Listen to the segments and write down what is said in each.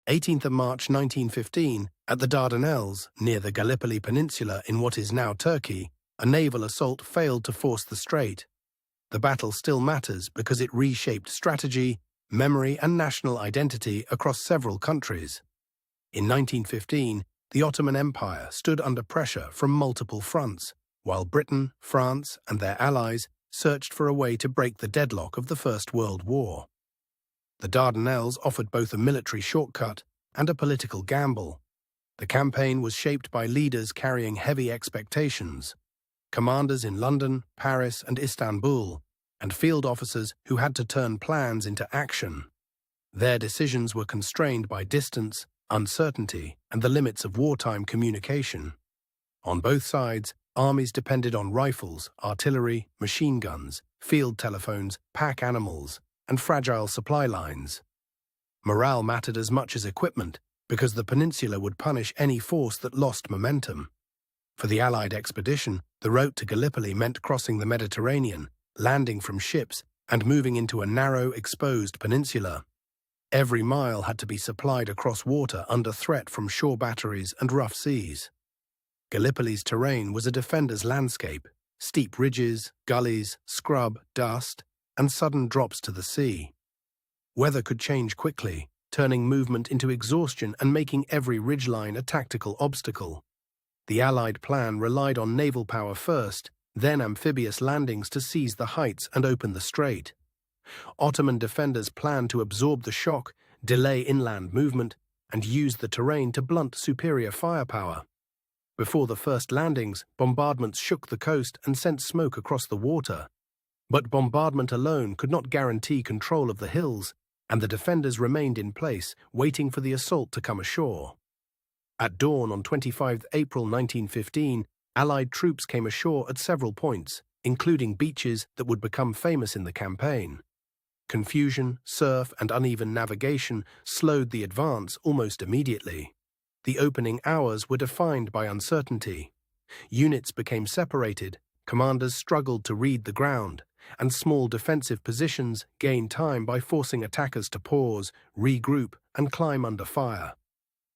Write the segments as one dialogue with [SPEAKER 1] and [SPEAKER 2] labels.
[SPEAKER 1] 18th of March 1915, at the Dardanelles, near the Gallipoli Peninsula in what is now Turkey, a naval assault failed to force the strait. The battle still matters because it reshaped strategy, memory and national identity across several countries. In 1915, the Ottoman Empire stood under pressure from multiple fronts, while Britain, France and their allies searched for a way to break the deadlock of the First World War. The Dardanelles offered both a military shortcut and a political gamble. The campaign was shaped by leaders carrying heavy expectations, commanders in London, Paris and Istanbul, and field officers who had to turn plans into action. Their decisions were constrained by distance, uncertainty, and the limits of wartime communication. On both sides, armies depended on rifles, artillery, machine guns, field telephones, pack animals, and fragile supply lines. Morale mattered as much as equipment, because the peninsula would punish any force that lost momentum. For the Allied expedition, the route to Gallipoli meant crossing the Mediterranean, landing from ships, and moving into a narrow, exposed peninsula. Every mile had to be supplied across water under threat from shore batteries and rough seas. Gallipoli's terrain was a defender's landscape: steep ridges, gullies, scrub, dust, and sudden drops to the sea. Weather could change quickly, turning movement into exhaustion and making every ridgeline a tactical obstacle. The Allied plan relied on naval power first, then amphibious landings to seize the heights and open the strait. Ottoman defenders planned to absorb the shock, delay inland movement, and use the terrain to blunt superior firepower. Before the first landings, bombardments shook the coast and sent smoke across the water. But bombardment alone could not guarantee control of the hills, and the defenders remained in place, waiting for the assault to come ashore. At dawn on 25 April 1915, Allied troops came ashore at several points, including beaches that would become famous in the campaign. Confusion, surf, and uneven navigation slowed the advance almost immediately. The opening hours were defined by uncertainty. Units became separated, commanders struggled to read the ground, and small defensive positions gained time by forcing attackers to pause, regroup, and climb under fire.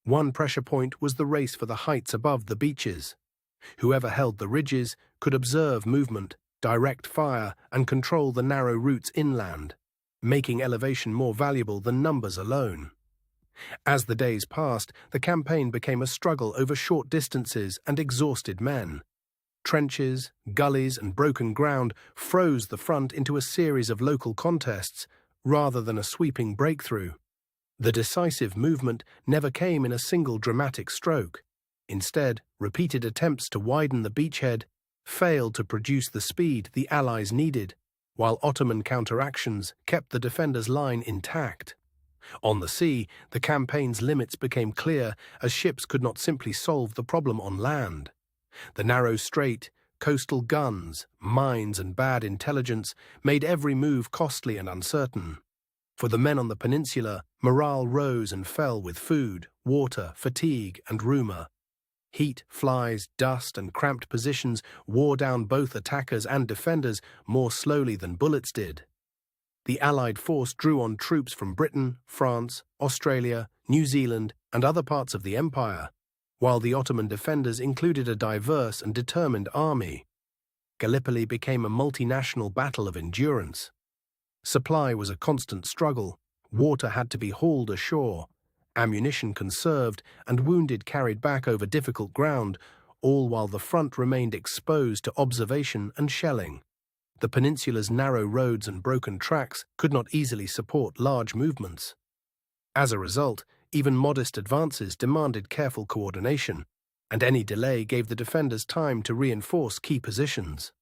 [SPEAKER 1] One pressure point was the race for the heights above the beaches. Whoever held the ridges could observe movement, direct fire, and control the narrow routes inland, making elevation more valuable than numbers alone. As the days passed, the campaign became a struggle over short distances and exhausted men. Trenches, gullies, and broken ground froze the front into a series of local contests rather than a sweeping breakthrough. The decisive movement never came in a single dramatic stroke. Instead, repeated attempts to widen the beachhead failed to produce the speed the Allies needed, while Ottoman counteractions kept the defenders' line intact. On the sea, the campaign's limits became clear as ships could not simply solve the problem on land. The narrow strait, coastal guns, mines, and bad intelligence made every move costly and uncertain. For the men on the peninsula, morale rose and fell with food, water, fatigue, and rumor. Heat, flies, dust, and cramped positions wore down both attackers and defenders more slowly than bullets did. The Allied force drew on troops from Britain, France, Australia, New Zealand, and other parts of the empire, while the Ottoman defenders included a diverse and determined army. Gallipoli became a multinational battle of endurance. Supply was a constant struggle. Water had to be hauled ashore, ammunition conserved, and wounded carried back over difficult ground, all while the front remained exposed to observation and shelling. The peninsula's narrow roads and broken tracks could not easily support large movements. As a result, even modest advances demanded careful coordination, and any delay gave the defenders time to reinforce key positions.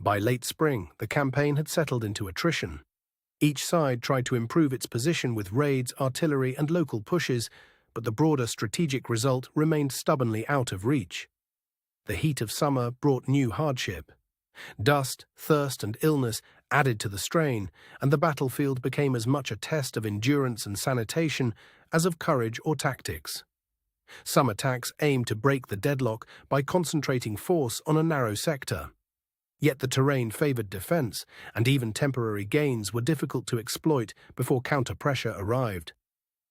[SPEAKER 1] By late spring, the campaign had settled into attrition. Each side tried to improve its position with raids, artillery, and local pushes, but the broader strategic result remained stubbornly out of reach. The heat of summer brought new hardship. Dust, thirst, and illness added to the strain, and the battlefield became as much a test of endurance and sanitation as of courage or tactics. Some attacks aimed to break the deadlock by concentrating force on a narrow sector. Yet the terrain favored defense, and even temporary gains were difficult to exploit before counter-pressure arrived.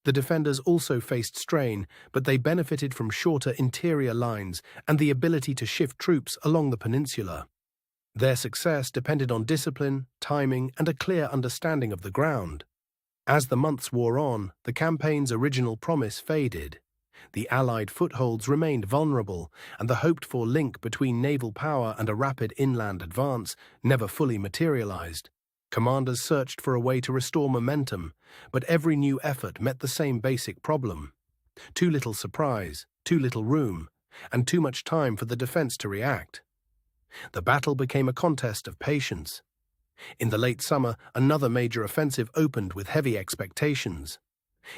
[SPEAKER 1] The defenders also faced strain, but they benefited from shorter interior lines and the ability to shift troops along the peninsula. Their success depended on discipline, timing, and a clear understanding of the ground. As the months wore on, the campaign's original promise faded. The Allied footholds remained vulnerable, and the hoped-for link between naval power and a rapid inland advance never fully materialized. Commanders searched for a way to restore momentum, but every new effort met the same basic problem: too little surprise, too little room, and too much time for the defense to react. The battle became a contest of patience. In the late summer, another major offensive opened with heavy expectations.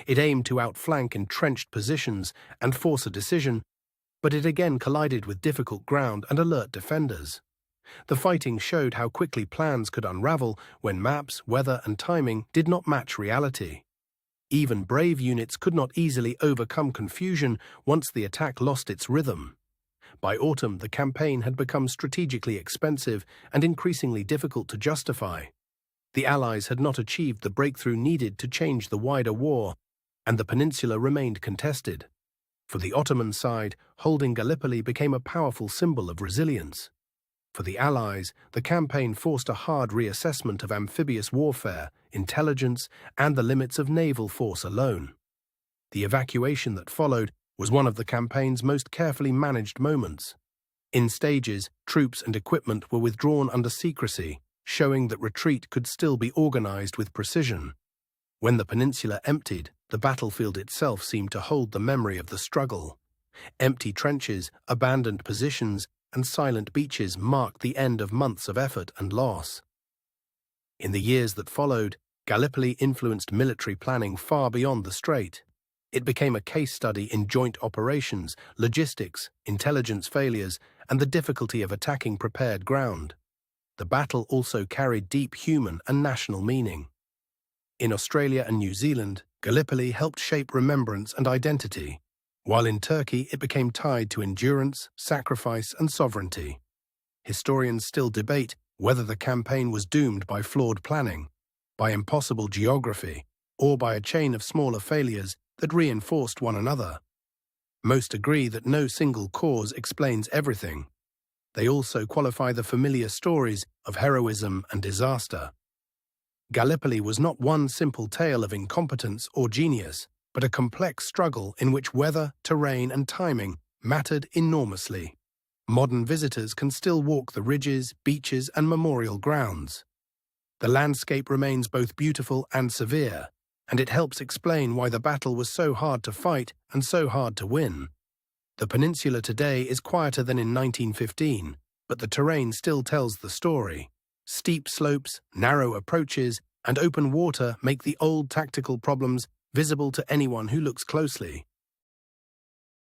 [SPEAKER 1] It aimed to outflank entrenched positions and force a decision, but it again collided with difficult ground and alert defenders. The fighting showed how quickly plans could unravel when maps, weather, and timing did not match reality. Even brave units could not easily overcome confusion once the attack lost its rhythm. By autumn, the campaign had become strategically expensive and increasingly difficult to justify. The Allies had not achieved the breakthrough needed to change the wider war, and the peninsula remained contested. For the Ottoman side, holding Gallipoli became a powerful symbol of resilience. For the Allies, the campaign forced a hard reassessment of amphibious warfare, intelligence, and the limits of naval force alone. The evacuation that followed was one of the campaign's most carefully managed moments. In stages, troops and equipment were withdrawn under secrecy, showing that retreat could still be organized with precision. When the peninsula emptied, the battlefield itself seemed to hold the memory of the struggle. Empty trenches, abandoned positions, and silent beaches marked the end of months of effort and loss. In the years that followed, Gallipoli influenced military planning far beyond the strait. It became a case study in joint operations, logistics, intelligence failures, and the difficulty of attacking prepared ground. The battle also carried deep human and national meaning. In Australia and New Zealand, Gallipoli helped shape remembrance and identity, while in Turkey it became tied to endurance, sacrifice, and sovereignty. Historians still debate whether the campaign was doomed by flawed planning, by impossible geography, or by a chain of smaller failures that reinforced one another. Most agree that no single cause explains everything. They also qualify the familiar stories of heroism and disaster. Gallipoli was not one simple tale of incompetence or genius, but a complex struggle in which weather, terrain, and timing mattered enormously. Modern visitors can still walk the ridges, beaches, and memorial grounds. The landscape remains both beautiful and severe, and it helps explain why the battle was so hard to fight and so hard to win. The peninsula today is quieter than in 1915, but the terrain still tells the story. Steep slopes, narrow approaches, and open water make the old tactical problems visible to anyone who looks closely.